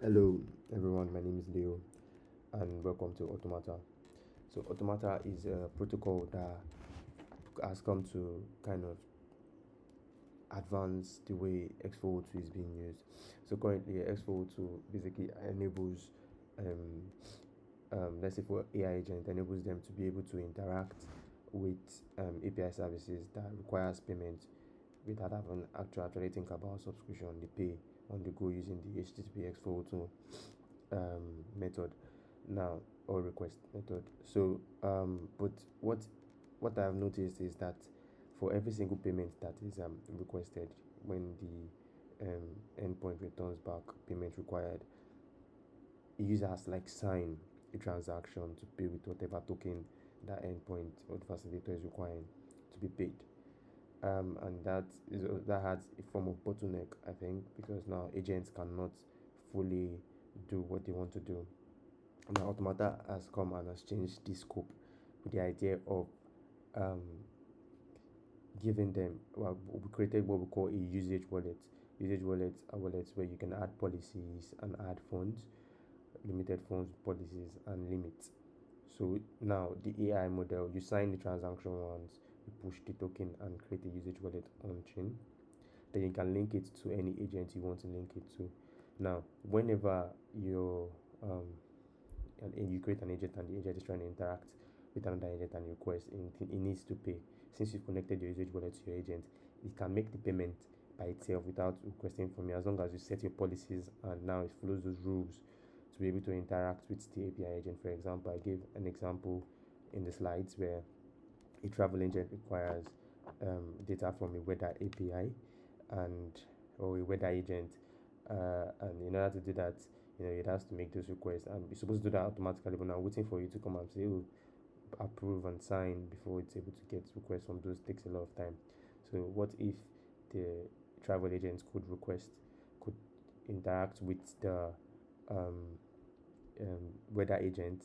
Hello, everyone. My name is Leo, and welcome to Automata. So, Automata is a protocol that has come to kind of advance the way X402 is being used. So, currently, X402 basically enables, um, let's say for AI agent, enables them to be able to interact with API services that requires payment without having actually think about subscription. They pay on the go using the HTTP X402 method now, or request method. So but what I've noticed is that for every single payment that is requested, when the endpoint returns back payment required, the user has to like sign a transaction to pay with whatever token that endpoint or the facilitator is requiring to be paid. And that has a form of bottleneck, I think, because now agents cannot fully do what they want to do. Now, Automata has come and has changed the scope with the idea of um, giving them, well, we created what we call a usage wallet. Usage wallets are wallets where you can add policies and add funds, limited funds, policies, and limits. So now the AI model, you sign the transaction once, you push the token and create a usage wallet on chain. Then you can link it to any agent you want to link it to. Now, whenever you um, and you create an agent and the agent is trying to interact with another agent and request, it needs to pay. Since you've connected your usage wallet to your agent, it can make the payment by itself without requesting from you, as long as you set your policies and now it follows those rules to be able to interact with the API agent. For example, I gave an example in the slides where a travel agent requires data from a weather API and or a weather agent, and in order to do that, it has to make those requests, and it's supposed to do that automatically. But now waiting for you to come and say, oh, approve and sign before it's able to get requests from those takes a lot of time. So what if the travel agent could interact with the um, weather agent,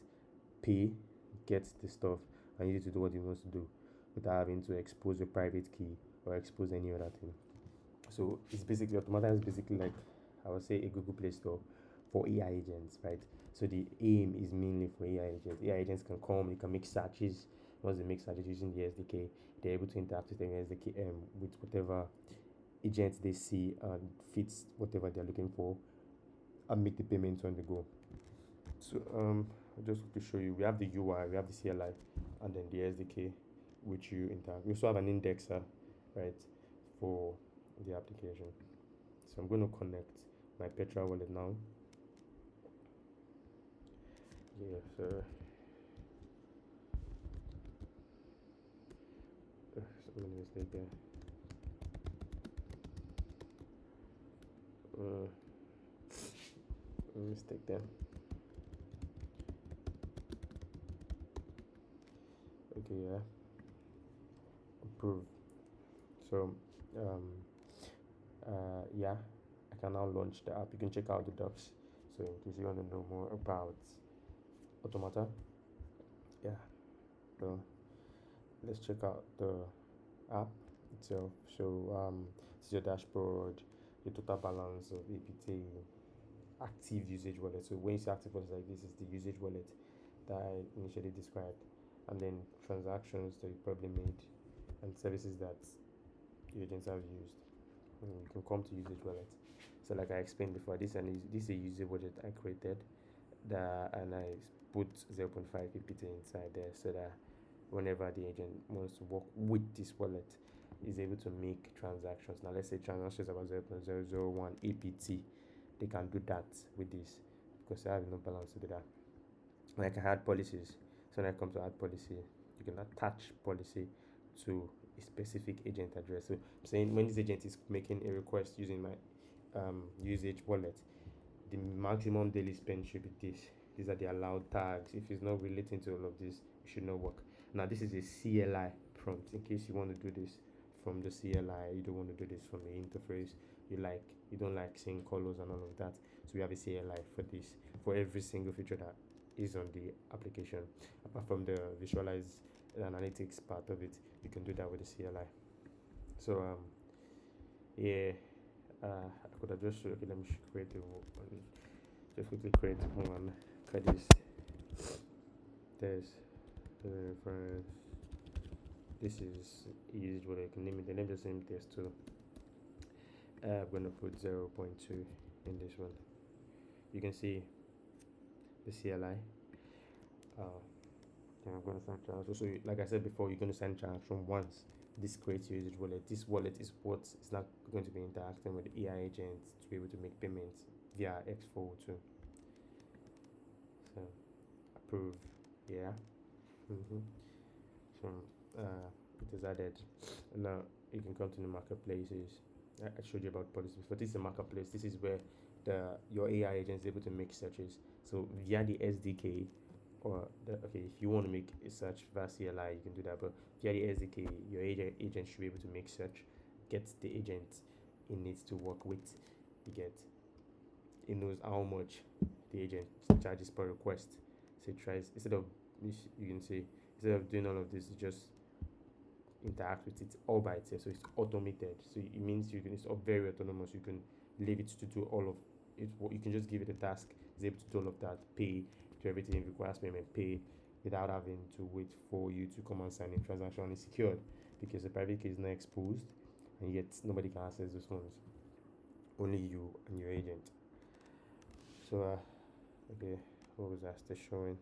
pay, get the stuff, and use it to do what he wants to do without having to expose your private key or expose any other thing. So it's basically Automata is basically like, I would say, a Google Play Store for AI agents, right? So the aim is mainly for AI agents. AI agents can come, they can make searches. Once they make searches using the SDK, they're able to interact with the SDK with whatever agent they see and fits whatever they're looking for, and make the payments on the go. So I'll just to show you, we have the UI, we have the CLI, and then the SDK, which you interact. We also have an indexer, right, for the application. So I'm going to connect my Petra wallet now. Yeah, so so many mistake there. Uh, Mistake there. Okay, yeah, approve. So um yeah, I can now launch the app. You can check out the docs. So in case you want to know more about Automata, yeah. So let's check out the app itself. So this is your dashboard, your total balance of APT, active usage wallet. So when you say active wallet like this, is the usage wallet that I initially described, and then transactions that you probably made and services that your agents have used. And you can come to usage wallet. So like I explained before, this is a usage wallet I created, and I put 0.5 APT inside there so that whenever the agent wants to work with this wallet, is able to make transactions. Now let's say transactions about 0.001 APT, they can do that with this because I have enough balance to do that. Like I add policies. So when I come to add policy, you can attach policy to a specific agent address. So I'm saying when this agent is making a request using my usage wallet, the maximum daily spend should be this. These are the allowed tags. If it's not relating to all of this, it should not work. Now this is a CLI prompt in case you want to do this from the CLI. You don't want to do this from the interface. You don't like seeing colors and all of that. So we have a CLI for this, for every single feature that is on the application. Apart from the visualize analytics part of it, you can do that with the CLI. So yeah, I could have just showed, okay, let me create a just quickly create one. Cut this. There's the reference. This is used what I can name it. The name the same test too. I'm gonna put 0.2 in this one. You can see the CLI. Then I'm gonna send transaction. So, like I said before, you're gonna send transaction once. This creates your usage wallet. This wallet is what is not going to be interacting with the AI agent to be able to make payments via X402. So, approve. Yeah. Mm-hmm. So, it is added. And now you can come to the marketplaces. I showed you about policy before. This is a marketplace. This is where your AI agent is able to make searches. So via the SDK, or if you want to make a search via CLI, you can do that. But via the SDK, your agent should be able to make search, get the agent it needs to work with. You get, it knows how much the agent charges per request. So it tries, instead of, you can see, instead of doing all of this, it just interact with it all by itself. So it's automated. So it means it's very autonomous. You can leave it to do all of it. You can just give it a task. It's able to do all of that, pay to everything it requires payment, pay without having to wait for you to come and sign a transaction. Is secured because the private key is not exposed, and yet nobody can access those funds. Only you and your agent. So okay, what was that still showing?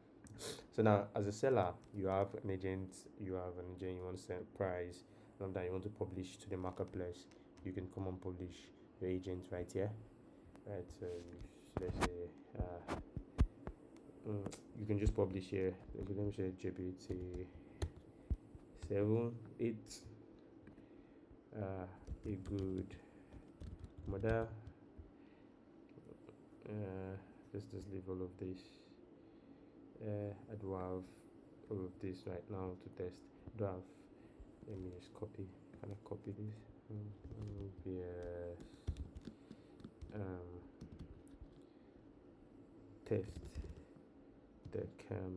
So now, as a seller, you have an agent. You want to set price. And that you want to publish to the marketplace. You can come and publish your agent right here. Right. So let's say you can just publish here. Let me say GPT 7, 8. A good model. Let's just leave all of this. I do have all of this right now to test. I do have. Let me just copy. Can I copy this? Yes. Test the cam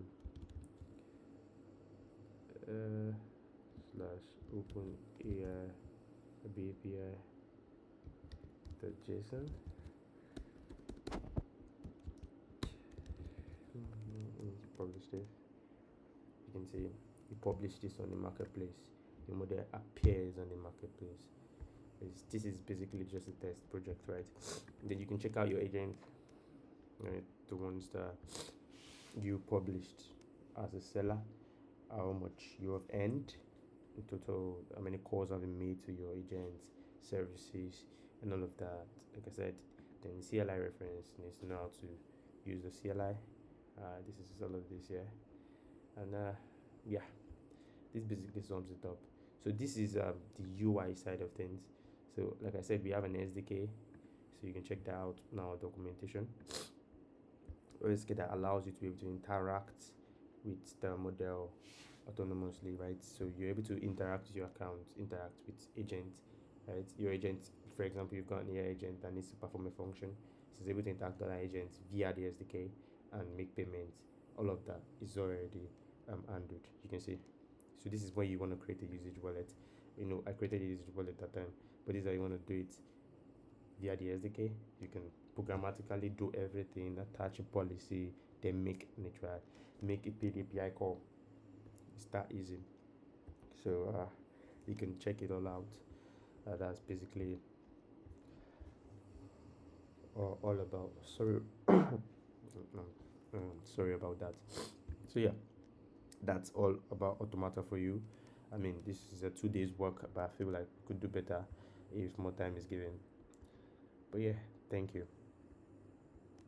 slash open AI API the JSON. Publish this. You can see you publish this on the marketplace. The model appears on the marketplace. This is basically just a test project, right? Then you can check out your agent, right? The ones that you published as a seller, how much you have earned in total, how many calls have been made to your agents, services, and all of that. Like I said, then CLI reference needs to know how to use the CLI. This is all of this here, and yeah, this basically sums it up. So this is the UI side of things. So like I said, we have an SDK, so you can check that out in our documentation. SDK that allows you to be able to interact with the model autonomously, right? So you're able to interact with your account, interact with agent, right? Your agent, for example, you've got an AI agent that needs to perform a function. So it's able to interact with that agent via the SDK and make payments. All of that is already handled. You can see. So this is when you want to create a usage wallet. I created a usage wallet that time, but this is how you want to do it via the SDK. You can programmatically do everything, attach a policy, then make a paid API call. It's that easy. So you can check it all out. That's basically all about. Sorry, sorry about that. So yeah, that's all about Automata for you. I mean, this is a 2 days work, but I feel like we could do better if more time is given. But yeah, thank you.